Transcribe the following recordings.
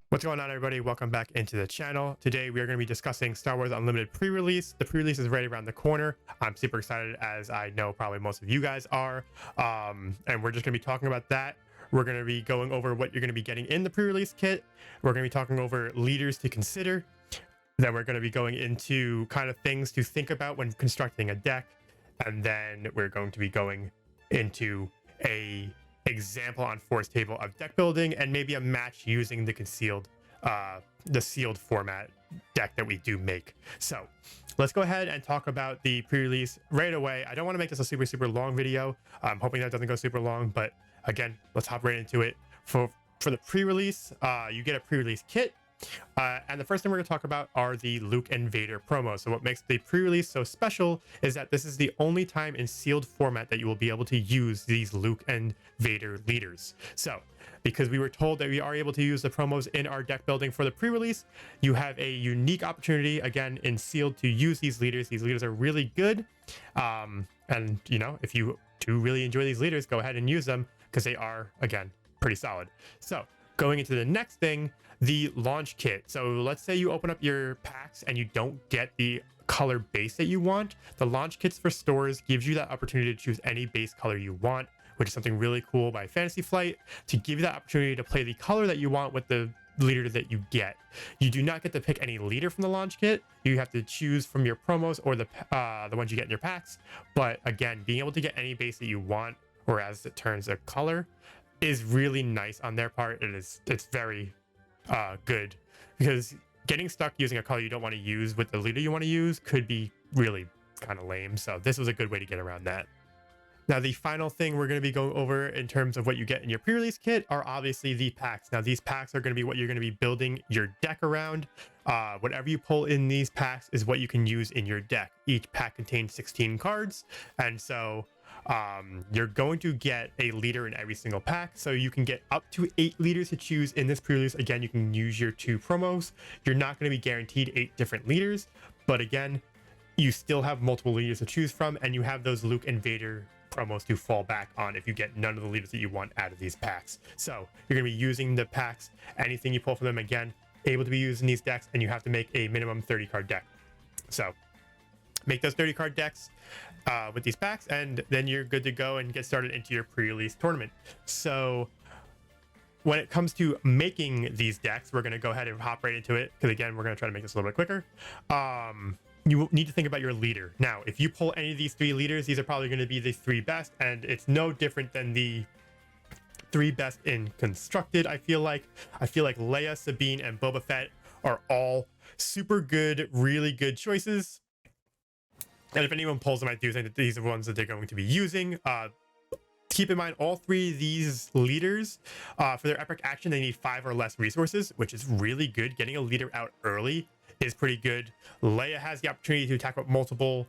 What's going on, everybody? Welcome back into the channel. Today we are going to be discussing Star Wars Unlimited pre-release. The pre-release is right around the corner. I'm super excited, as I know probably most of you guys are, and we're just going to be talking about that. We're going to be going over what you're going to be getting in the pre-release kit. We're going to be talking over leaders to consider. Then we're going to be going into kind of things to think about when constructing a deck, and then we're going to be going into a example on Force Table of deck building and maybe a match using the sealed format deck that we do make. So let's go ahead and talk about the pre-release right away. I don't want to make this a super long video. I'm hoping that doesn't go super long, but again, let's hop right into it. For the pre-release, you get a pre-release kit. And the first thing we're going to talk about are the Luke and Vader promos. So what makes the pre-release so special is that this is the only time in sealed format that you will be able to use these Luke and Vader leaders. So because we were told that we are able to use the promos in our deck building for the pre-release, you have a unique opportunity again in sealed to use these leaders. These leaders are really good. And you know, if you do really enjoy these leaders, go ahead and use them because they are, again, pretty solid. So going into the next thing, the launch kit. So let's say you open up your packs and you don't get the color base that you want. The launch kits for stores gives you that opportunity to choose any base color you want, which is something really cool by Fantasy Flight, to give you that opportunity to play the color that you want with the leader that you get. You do not get to pick any leader from the launch kit. You have to choose from your promos or the ones you get in your packs. But again, being able to get any base that you want, or as it turns a color, is really nice on their part. It's very good, because getting stuck using a color you don't want to use with the leader you want to use could be really kind of lame. So this was a good way to get around that. Now, the final thing we're going to be going over in terms of what you get in your pre-release kit are obviously the packs. Now, these packs are going to be what you're going to be building your deck around. Whatever you pull in these packs is what you can use in your deck. Each pack contains 16 cards, and so you're going to get a leader in every single pack, so you can get up to 8 leaders to choose in this pre-release. Again, you can use your 2 promos. You're not going to be guaranteed 8 different leaders, but again, you still have multiple leaders to choose from, and you have those Luke and Vader promos to fall back on if you get none of the leaders that you want out of these packs. So you're going to be using the packs. Anything you pull from them, again, able to be used in these decks, and you have to make a minimum 30 card deck. So make those 30 card decks with these packs, and then you're good to go and get started into your pre-release tournament. So when it comes to making these decks, we're going to go ahead and hop right into it, because again, we're going to try to make this a little bit quicker. You need to think about your leader. Now, if you pull any of these 3 leaders, these are probably going to be the 3 best, and it's no different than the 3 best in constructed. I feel like Leia, Sabine, and Boba Fett are all super good, really good choices. And if anyone pulls them, I do think that these are the ones that they're going to be using. Keep in mind, all 3 of these leaders, for their epic action, they need 5 or less resources, which is really good. Getting a leader out early is pretty good. Leia has the opportunity to attack with multiple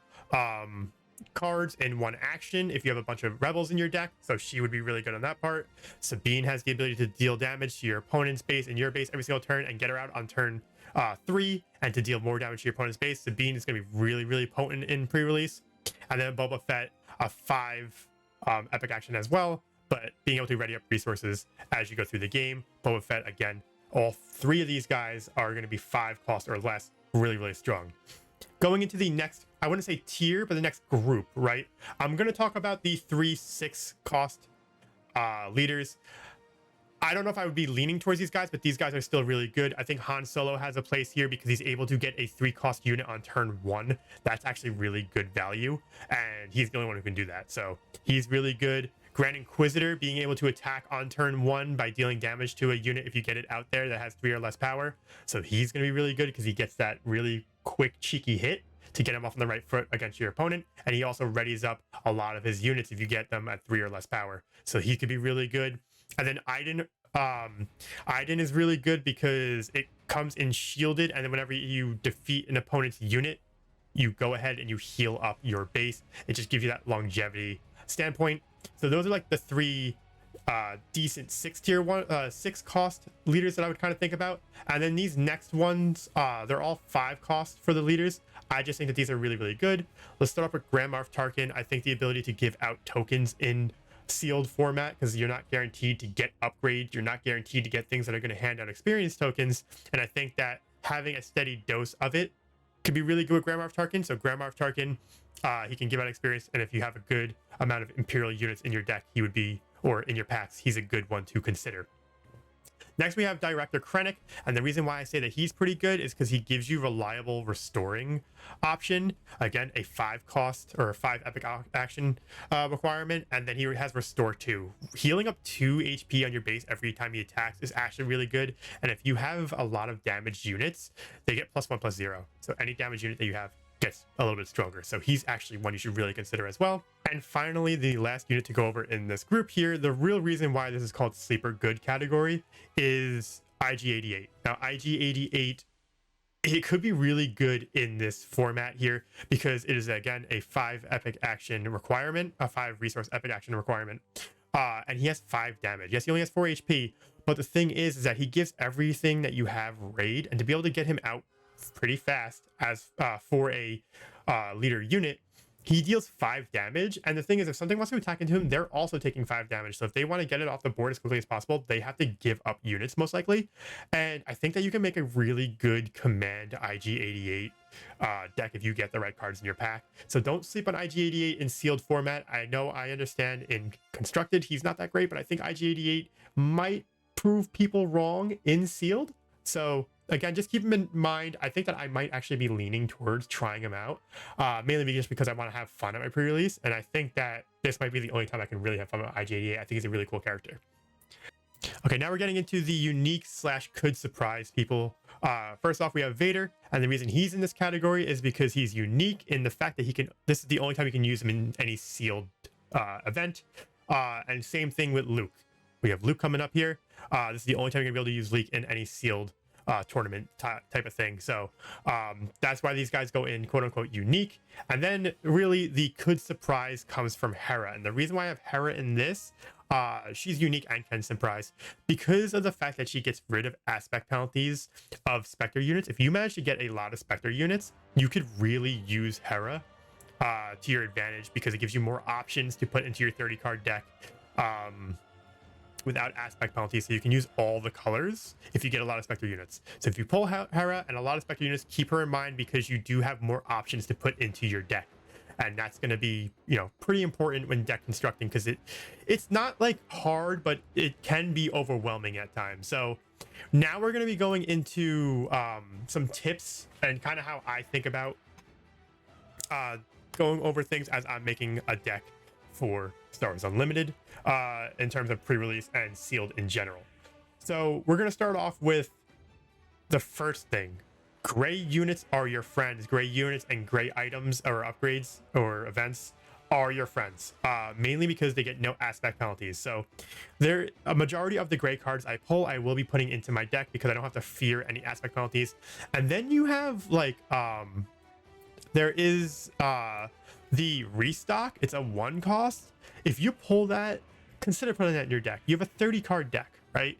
cards in one action if you have a bunch of rebels in your deck, so she would be really good on that part. Sabine has the ability to deal damage to your opponent's base and your base every single turn and get her out on turn 3, and to deal more damage to your opponent's base. Sabine is going to be really potent in pre-release. And then Boba Fett, a 5 epic action as well, but being able to ready up resources as you go through the game. Boba Fett, again, all 3 of these guys are going to be 5 cost or less, really strong. Going into the next, I wouldn't say tier, but the next group, right? I'm going to talk about the 3 6 cost leaders. I don't know if I would be leaning towards these guys, but these guys are still really good. I think Han Solo has a place here because he's able to get a 3 cost unit on turn 1. That's actually really good value, and he's the only one who can do that. So he's really good. Grand Inquisitor being able to attack on turn 1 by dealing damage to a unit if you get it out there that has 3 or less power. So he's going to be really good because he gets that really quick, cheeky hit to get him off on the right foot against your opponent. And he also readies up a lot of his units if you get them at 3 or less power. So he could be really good. And then Iden is really good because it comes in shielded, and then whenever you defeat an opponent's unit, you go ahead and you heal up your base. It just gives you that longevity standpoint. So those are like the 3 decent 6 cost leaders that I would kind of think about. And then these next ones, they're all 5 cost for the leaders. I just think that these are really, really good. Let's start off with Grand Moff Tarkin. I think the ability to give out tokens in sealed format, because you're not guaranteed to get upgrades, you're not guaranteed to get things that are going to hand out experience tokens, and I think that having a steady dose of it could be really good with Grand Moff Tarkin. So Grand Moff Tarkin, he can give out experience, and if you have a good amount of Imperial units in your deck, he would be, or in your packs, he's a good one to consider. Next, we have Director Krennic, and the reason why I say that he's pretty good is because he gives you reliable restoring option. Again, a 5 cost or a 5 epic action requirement, and then he has Restore 2. Healing up 2 HP on your base every time he attacks is actually really good, and if you have a lot of damaged units, they get +1/+0. So any damage unit that you have gets a little bit stronger. So he's actually one you should really consider as well. And finally, the last unit to go over in this group here, the real reason why this is called sleeper good category is IG-88. Now, IG-88, it could be really good in this format here because it is, again, a 5 epic action requirement, a 5 resource epic action requirement. And he has 5 damage. Yes, he only has 4 HP, but the thing is that he gives everything that you have raid, and to be able to get him out pretty fast as for a leader unit, he deals 5 damage. And the thing is, if something wants to attack into him, they're also taking 5 damage. So if they want to get it off the board as quickly as possible, they have to give up units most likely. And I think that you can make a really good command IG-88 deck if you get the right cards in your pack. So don't sleep on IG-88 in sealed format. I know, I understand in constructed he's not that great, but I think IG-88 might prove people wrong in sealed. So again, just keep him in mind. I think that I might actually be leaning towards trying him out, mainly just because I want to have fun at my pre-release, and I think that this might be the only time I can really have fun with IG-88. I think he's a really cool character. Okay, now we're getting into the unique / could surprise people. First off, we have Vader, and the reason he's in this category is because he's unique in the fact that he can. This is the only time you can use him in any sealed event, and same thing with Luke. We have Luke coming up here. This is the only time you're gonna be able to use Luke in any sealed tournament type of thing. So that's why these guys go in quote unquote unique. And then really the could surprise comes from Hera. And the reason why I have Hera in this, she's unique and can surprise because of the fact that she gets rid of aspect penalties of Spectre units. If you manage to get a lot of Spectre units, you could really use Hera to your advantage because it gives you more options to put into your 30 card deck without aspect penalties, so you can use all the colors if you get a lot of Spectre units. So if you pull Hera and a lot of Spectre units, keep her in mind because you do have more options to put into your deck, and that's going to be, you know, pretty important when deck constructing because it's not like hard, but it can be overwhelming at times. So now we're going to be going into some tips and kind of how I think about going over things as I'm making a deck for Star Wars Unlimited in terms of pre-release and sealed in general. So we're going to start off with the first thing. Gray units are your friends. Gray units and gray items or upgrades or events are your friends, mainly because they get no aspect penalties. So a majority of the gray cards I pull, I will be putting into my deck because I don't have to fear any aspect penalties. And then you have like there is the restock. It's a 1 cost. If you pull that, consider putting that in your deck. You have a 30 card deck, right?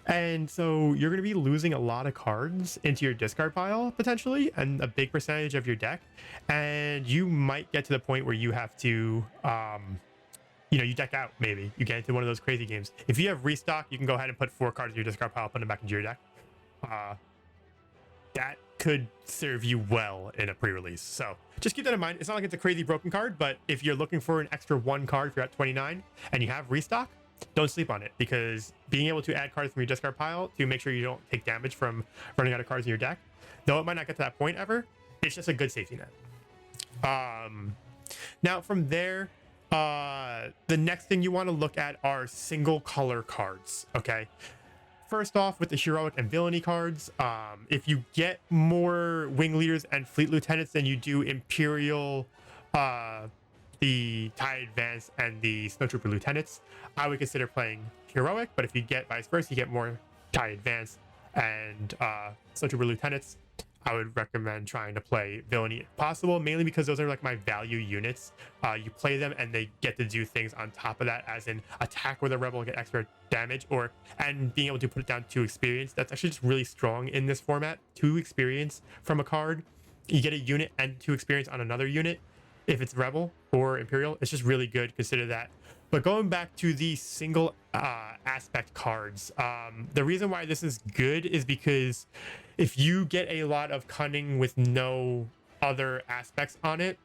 And so you're going to be losing a lot of cards into your discard pile potentially, and a big percentage of your deck. And you might get to the point where you have to, you know, you deck out. Maybe you get into one of those crazy games. If you have restock, you can go ahead and put 4 cards in your discard pile, put them back into your deck. That could serve you well in a pre-release. So just keep that in mind. It's not like it's a crazy broken card, but if you're looking for an extra 1 card, if you're at 29 and you have restock, don't sleep on it, because being able to add cards from your discard pile to make sure you don't take damage from running out of cards in your deck, though it might not get to that point ever, it's just a good safety net. Now from there, the next thing you want to look at are single color cards. Okay, first off, with the heroic and villainy cards, if you get more wing leaders and fleet lieutenants than you do imperial, the TIE Advance and the Snowtrooper lieutenants, I would consider playing heroic. But if you get vice versa, you get more TIE Advance and Snowtrooper lieutenants, I would recommend trying to play villainy if possible, mainly because those are like my value units. You play them and they get to do things on top of that, as in attack with a rebel and get extra damage, and being able to put it down to experience. That's actually just really strong in this format. 2 experience from a card you get a unit and 2 experience on another unit if it's Rebel or Imperial. It's just really good. Consider that. But going back to the single aspect cards, the reason why this is good is because if you get a lot of cunning with no other aspects on it,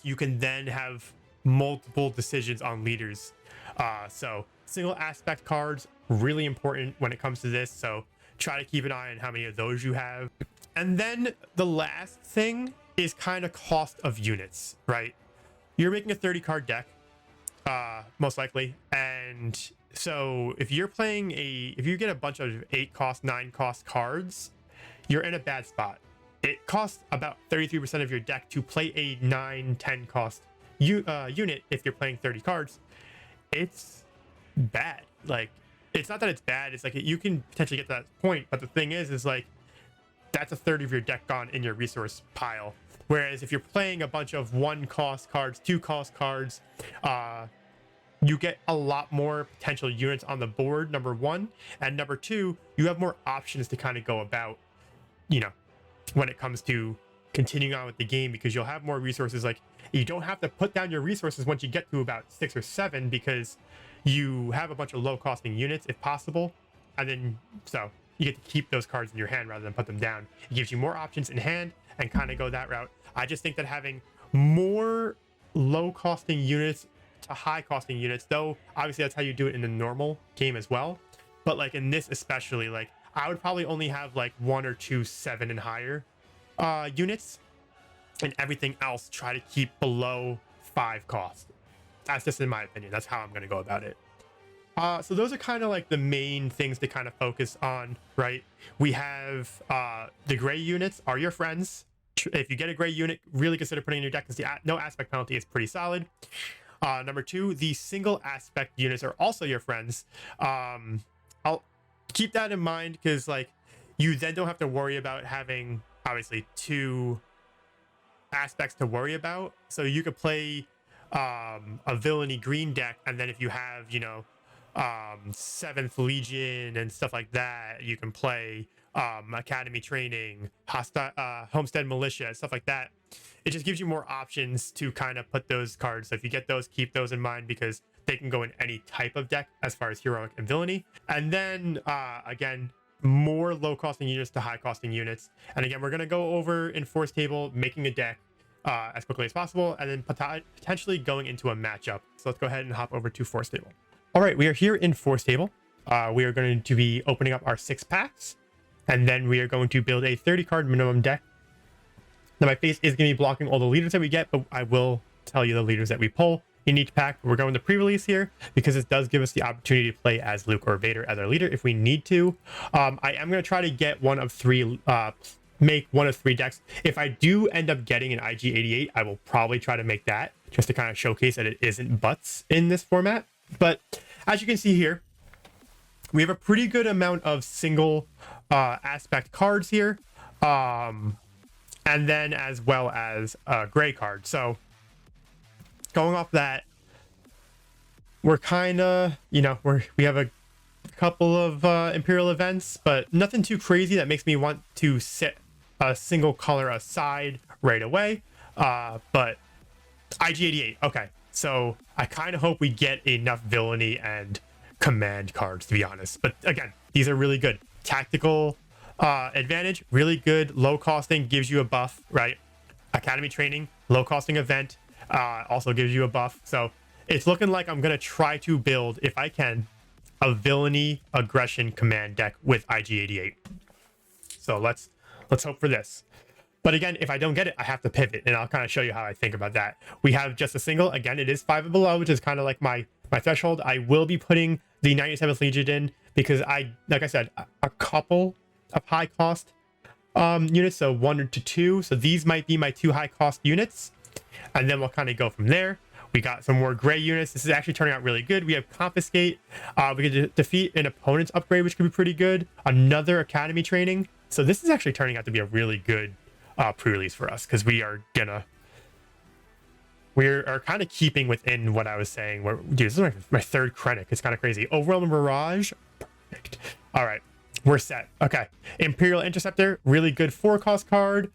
you can then have multiple decisions on leaders. So single aspect cards, really important when it comes to this. So try to keep an eye on how many of those you have. And then the last thing is kind of cost of units, right? You're making a 30 card deck, most likely. And so if you're playing if you get a bunch of 8 cost, 9 cost cards, you're in a bad spot. It costs about 33% of your deck to play a 9, 10 cost unit if you're playing 30 cards. It's bad. Like, it's not that it's bad, it's like you can potentially get to that point, but the thing is like that's a third of your deck gone in your resource pile. Whereas if you're playing a bunch of 1 cost cards, 2 cost cards, you get a lot more potential units on the board, number one, and number two, you have more options to kind of go about, you know, when it comes to continuing on with the game, because you'll have more resources. Like, you don't have to put down your resources once you get to about 6 or 7, because you have a bunch of low costing units if possible, and then so you get to keep those cards in your hand rather than put them down. It gives you more options in hand and kind of go that route. I just think that having more low costing units to high costing units, though obviously that's how you do it in the normal game as well, but like in this especially, like I would probably only have like 1 or 2 7 and higher units, and everything else try to keep below 5 cost. That's just in my opinion. That's how I'm going to go about it. So those are kind of like the main things to kind of focus on, right? We have the gray units are your friends. If you get a gray unit, really consider putting in your deck, because the no aspect penalty is pretty solid. Number two, the single aspect units are also your friends. I'll keep that in mind, because like you then don't have to worry about having obviously 2 aspects to worry about. So you could play a villainy green deck, and then if you have, you know, 7th Legion and stuff like that, you can play academy training, homestead militia and stuff like that. It just gives you more options to kind of put those cards. So if you get those, keep those in mind, because they can go in any type of deck as far as heroic and villainy. And then again, more low costing units to high costing units. And again, we're going to go over in Force Table making a deck as quickly as possible, and then potentially going into a matchup. So let's go ahead and hop over to Force Table. All right, we are here in Force Table. We are going to be opening up our 6 packs, and then we are going to build a 30 card minimum deck. Now my face is going to be blocking all the leaders that we get, but I will tell you the leaders that we pull in each pack. We're going to pre-release here because it does give us the opportunity to play as Luke or Vader as our leader if we need to. I am going to try to get one of 3 make one of 3 decks. If I do end up getting an IG-88, I will probably try to make that, just to kind of showcase that it isn't butts in this format. But as you can see here, we have a pretty good amount of single aspect cards here, and then as well as a gray card. So going off that, we're kind of, you know, we have a couple of Imperial events, but nothing too crazy that makes me want to set a single color aside right away. But IG-88, okay. So I kind of hope we get enough villainy and command cards, to be honest. But again, these are really good. Tactical advantage, really good. Low costing, gives you a buff, right? Academy training, low costing event, also gives you a buff. So it's looking like I'm going to try to build, if I can, a villainy aggression command deck with IG-88. So let's hope for this. But again, if I don't get it, I have to pivot, and I'll kind of show you how I think about that. We have just a single. Again, it is 5 and below, which is kind of like my threshold. I will be putting the 97th Legion in because like I said, a couple of high cost units, so 1 to 2. So these might be my 2 high cost units, and then we'll kind of go from there. We got some more gray units. This is actually turning out really good. We have Confiscate. We could defeat an opponent's upgrade, which could be pretty good. Another Academy training. So this is actually turning out to be a really good pre-release for us, because we are kind of keeping within what I was saying. Dude, this is my 3rd Krennic. It's kind of crazy. Overwhelming Barrage. Perfect. All right, we're set. Okay. Imperial Interceptor, really good 4 cost card.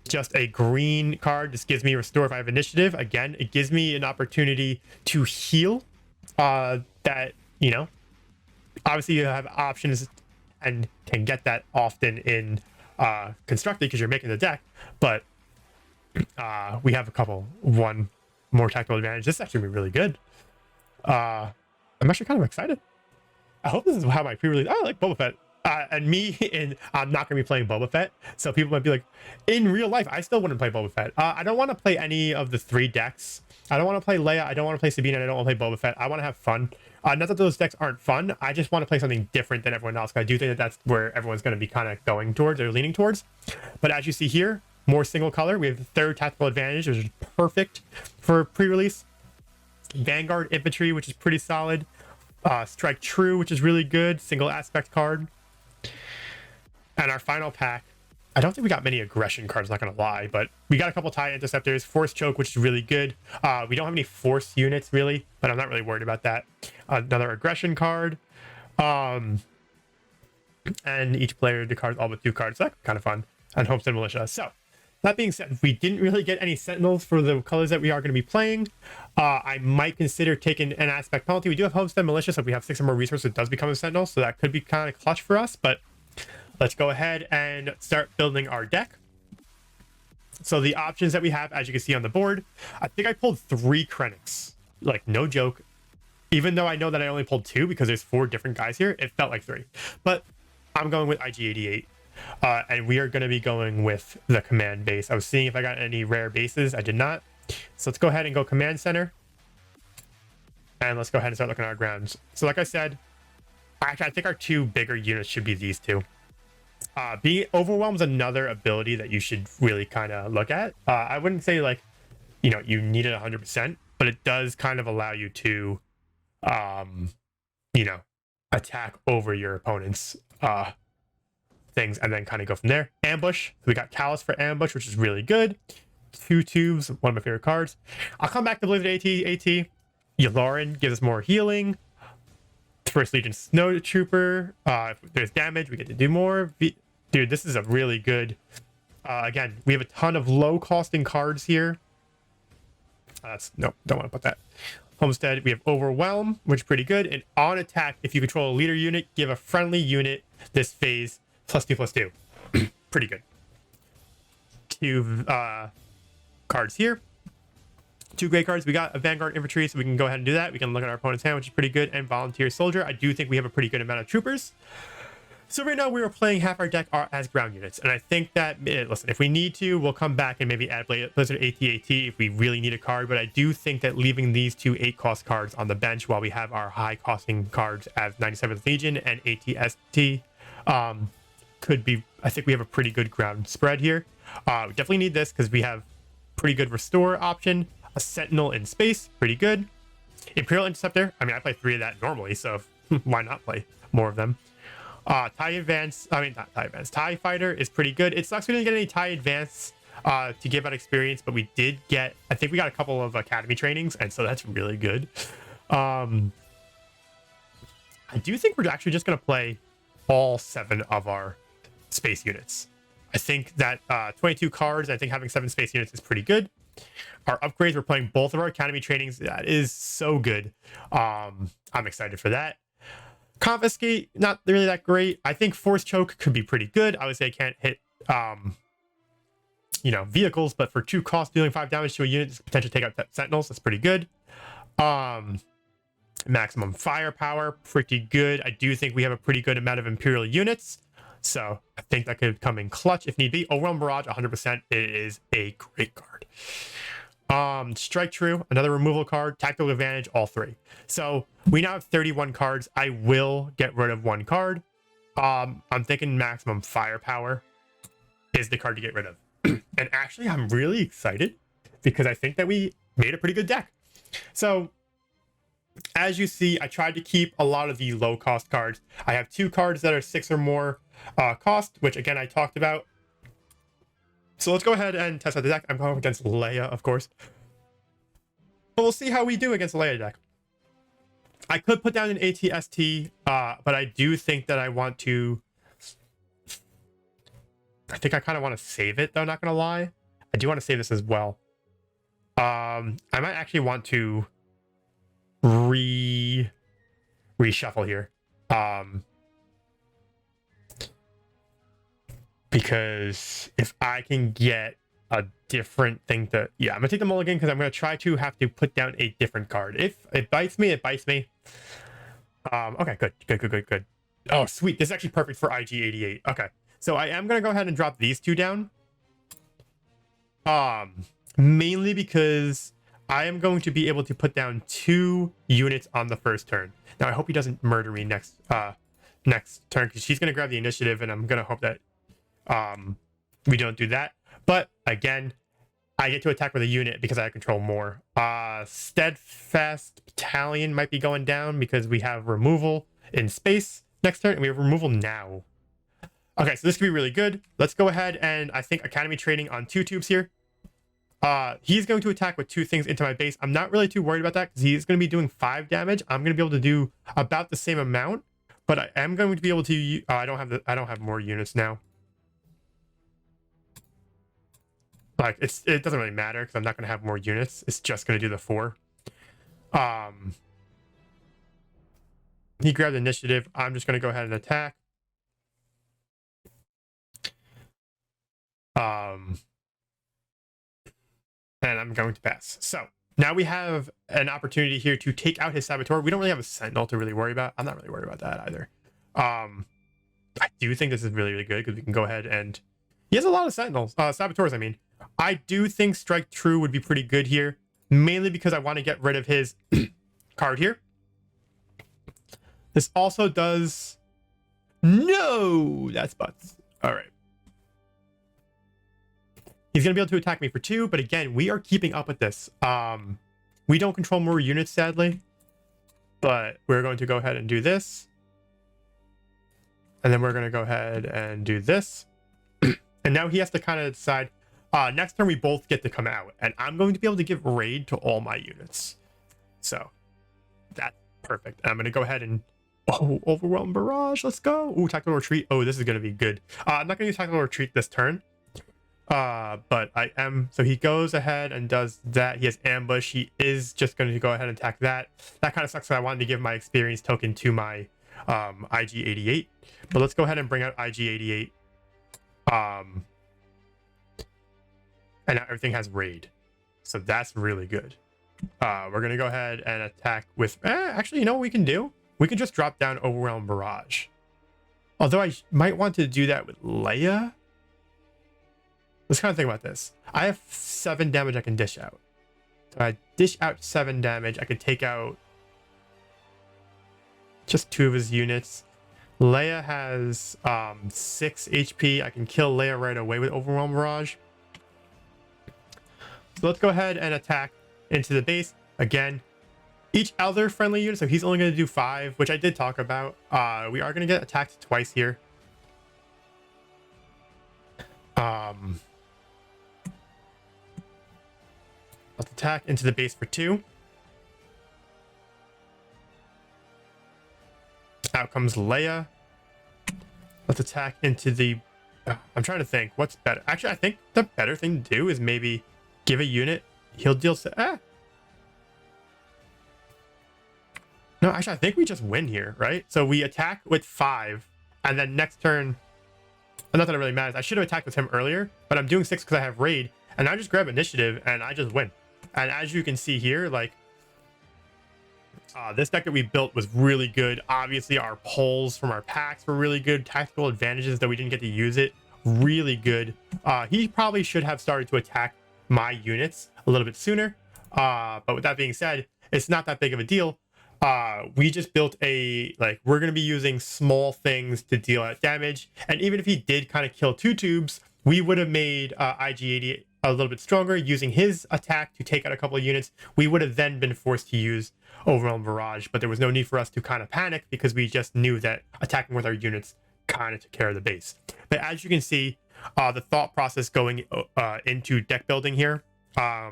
Just a green card. This gives me restore if I have initiative. Again, it gives me an opportunity to heal. That, you know, obviously you have options and can get that often in constructed because you're making the deck, but we have one more tactical advantage. This is actually gonna be really good. I'm actually kind of excited. I hope this is how my pre-release. I like Boba Fett. And me, and I'm not gonna be playing Boba Fett, so people might be like, in real life, I still wouldn't play Boba Fett. I don't want to play any of the 3 decks. I don't want to play Leia. I don't want to play Sabine, and I don't want to play Boba Fett. I want to have fun. Not that those decks aren't fun. I just want to play something different than everyone else. I do think that that's where everyone's going to be kind of going towards or leaning towards. But as you see here, more single color. We have the 3rd tactical advantage, which is perfect for pre-release. Vanguard infantry, which is pretty solid. Strike True, which is really good. Single aspect card. And our final pack, I don't think we got many aggression cards, not gonna lie, but we got a couple TIE interceptors, Force Choke, which is really good. We don't have any force units really, but I'm not really worried about that. Another aggression card. And each player declares all but 2 cards, so that's kind of fun. And Homestead Militia. So that being said, we didn't really get any Sentinels for the colors that we are going to be playing. I might consider taking an aspect penalty. We do have Homestead Militia, so if we have 6 or more resources, it does become a Sentinel, so that could be kind of clutch for us, but let's go ahead and start building our deck. So the options that we have, as you can see on the board, I think I pulled 3 Krennics. Like, no joke. Even though I know that I only pulled 2 because there's 4 different guys here, it felt like 3. But I'm going with IG-88. And we are going to be going with the command base. I was seeing if I got any rare bases. I did not. So let's go ahead and go command center. And let's go ahead and start looking at our grounds. So like I said, actually, I think our 2 bigger units should be these 2. Being overwhelmed is another ability that you should really kind of look at. I wouldn't say like, you know, you need it 100%, but it does kind of allow you to, you know, attack over your opponent's things and then kind of go from there. Ambush. So we got Callus for ambush, which is really good. 2 tubes, one of my favorite cards. I'll come back to Blizzard AT. Yularen gives us more healing. First Legion Snow Trooper. If there's damage, we get to do more. Dude, this is a really good. Again, we have a ton of low costing cards here. No, don't want to put that. Homestead, we have Overwhelm, which is pretty good. And on attack, if you control a leader unit, give a friendly unit this phase +2/+2. Pretty good. 2 cards here. 2 great cards. We got a Vanguard Infantry, so we can go ahead and do that. We can look at our opponent's hand, which is pretty good, and Volunteer Soldier. I do think we have a pretty good amount of troopers. So right now we are playing half our deck as ground units, and I think that, listen, if we need to, we'll come back and maybe add Blizzard AT-AT if we really need a card, but I do think that leaving these 2 8-cost cards on the bench while we have our high-costing cards as 97th Legion and AT-ST could be, I think we have a pretty good ground spread here. We definitely need this because we have pretty good restore option, a Sentinel in space, pretty good. Imperial Interceptor, I mean, I play 3 of that normally, so why not play more of them? TIE Advance, I mean, not TIE Advance, TIE Fighter is pretty good. It sucks we didn't get any TIE Advance to give out experience, but we did get, I think we got a couple of Academy trainings, and so that's really good. I do think we're actually just going to play all 7 of our space units. I think that 22 cards, I think having 7 space units is pretty good. Our upgrades, we're playing both of our Academy trainings. That is so good. I'm excited for that. Confiscate, not really that great. I think Force Choke could be pretty good. Obviously, I can't hit, you know, vehicles, but for 2 costs, dealing 5 damage to a unit, potentially take out Sentinels. That's pretty good. Maximum firepower, pretty good. I do think we have a pretty good amount of Imperial units, so I think that could come in clutch if need be. Overwhelm Barrage, 100%. It is a great card. Strike True, another removal card. Tactical Advantage, all 3. So we now have 31 cards. I will get rid of 1 card. I'm thinking Maximum Firepower is the card to get rid of. And actually, I'm really excited because I think that we made a pretty good deck. So as you see, I tried to keep a lot of the low cost cards. I have 2 cards that are 6 or more cost, which again, I talked about. So let's go ahead and test out the deck. I'm going against Leia, of course. But we'll see how we do against the Leia deck. I could put down an AT-ST, but I do think that I want to I think I kind of want to save it though, not gonna lie. I do want to save this as well. I might actually want to reshuffle here. Because if I can get a different thing to, yeah, I'm gonna take the mulligan because I'm gonna try to have to put down a different card. If it bites me, it bites me. Okay, good. Oh, sweet. This is actually perfect for IG-88. Okay, so I am gonna go ahead and drop these two down. Mainly because I am going to be able to put down 2 units on the first turn. Now I hope he doesn't murder me next turn, because she's gonna grab the initiative, and I'm gonna hope that we don't do that. But again, I get to attack with a unit because I control more. Steadfast Battalion might be going down because we have removal in space next turn, and we have removal now. Okay, so this could be really good. Let's go ahead and I think Academy Training on 2 tubes here. He's going to attack with 2 things into my base. I'm not really too worried about that because he's going to be doing 5 damage. I'm going to be able to do about the same amount, but I am going to be able to. I don't have more units now. Like it doesn't really matter because I'm not going to have more units. It's just going to do the 4. He grabbed initiative. I'm just going to go ahead and attack. And I'm going to pass. So now we have an opportunity here to take out his saboteur. We don't really have a sentinel to really worry about. I'm not really worried about that either. I do think this is really, really good because we can go ahead and he has a lot of sentinels, saboteurs. I mean, I do think Strike True would be pretty good here, mainly because I want to get rid of his card here. This also does. No, that's butts. All right. He's going to be able to attack me for 2, but again, we are keeping up with this. We don't control more units, sadly, but we're going to go ahead and do this. And then we're going to go ahead and do this. And now he has to kind of decide, next turn we both get to come out, and I'm going to be able to give raid to all my units. So that's perfect. And I'm going to go ahead and, Overwhelm Barrage, let's go. Ooh, Tactical Retreat. Oh, this is going to be good. I'm not going to use Tactical Retreat this turn. But I am, so he goes ahead and does that. He has ambush. He is just going to go ahead and attack that. That kind of sucks because I wanted to give my experience token to my IG-88. But let's go ahead and bring out IG-88. And now everything has raid. So that's really good. We're going to go ahead and attack with, actually, you know what we can do? We can just drop down Overwhelm Barrage. Although I might want to do that with Leia. Let's kind of think about this. I have 7 damage I can dish out. So I dish out 7 damage. I could take out just 2 of his units. Leia has 6 HP. I can kill Leia right away with Overwhelm Barrage. So let's go ahead and attack into the base. Again, each other friendly unit, so he's only going to do 5, which I did talk about. We are going to get attacked twice here. Let's attack into the base for 2. Out comes Leia. Let's attack into the... I'm trying to think. What's better? Actually, I think the better thing to do is maybe give a unit. He'll deal... No, actually, I think we just win here, right? So we attack with 5, and then next turn... Not that it really matters. I should have attacked with him earlier, but I'm doing 6 because I have raid, and I just grab initiative, and I just win. And as you can see here, like, this deck that we built was really good. Obviously, our pulls from our packs were really good. Tactical advantages that we didn't get to use it, really good. He probably should have started to attack my units a little bit sooner. But with that being said, it's not that big of a deal. We just built a, like, we're going to be using small things to deal out damage. And even if he did kind of kill 2 tubes, we would have made IG-88 a little bit stronger using his attack to take out a couple of units. We would have then been forced to use Overwhelm Barrage, but there was no need for us to kind of panic because we just knew that attacking with our units kind of took care of the base. But as you can see, the thought process going into deck building here, I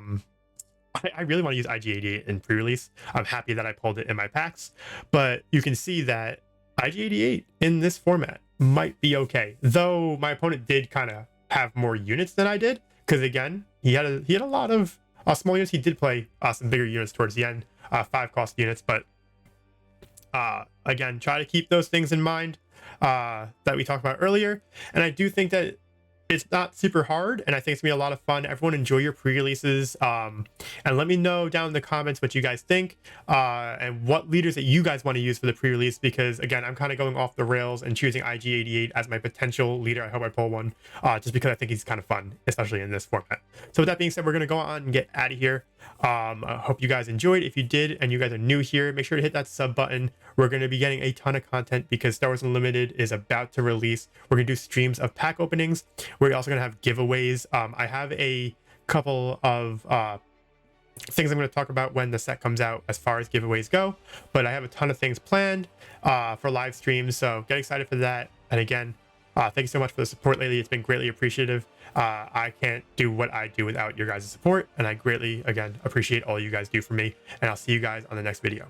really want to use IG-88 in pre-release. I'm happy that I pulled it in my packs, but you can see that IG-88 in this format might be okay, though my opponent did kind of have more units than I did, because again, he had a lot of small units. He did play some bigger units towards the end, 5-cost units, but again, try to keep those things in mind that we talked about earlier. And I do think that it's not super hard, and I think it's gonna be a lot of fun. Everyone enjoy your pre-releases, and let me know down in the comments what you guys think, and what leaders that you guys want to use for the pre-release, because again, I'm kind of going off the rails and choosing IG-88 as my potential leader. I hope I pull one, just because I think he's kind of fun, especially in this format. So with that being said, we're gonna go on and get out of here. I hope you guys enjoyed. If you did and you guys are new here, make sure to hit that sub button. We're going to be getting a ton of content because Star Wars Unlimited is about to release. We're going to do streams of pack openings. We're also going to have giveaways. I have a couple of things I'm going to talk about when the set comes out as far as giveaways go, but I have a ton of things planned for live streams, so get excited for that. And again, thank you so much for the support lately. It's been greatly appreciative. I can't do what I do without your guys' support, and I greatly, again, appreciate all you guys do for me, and I'll see you guys on the next video.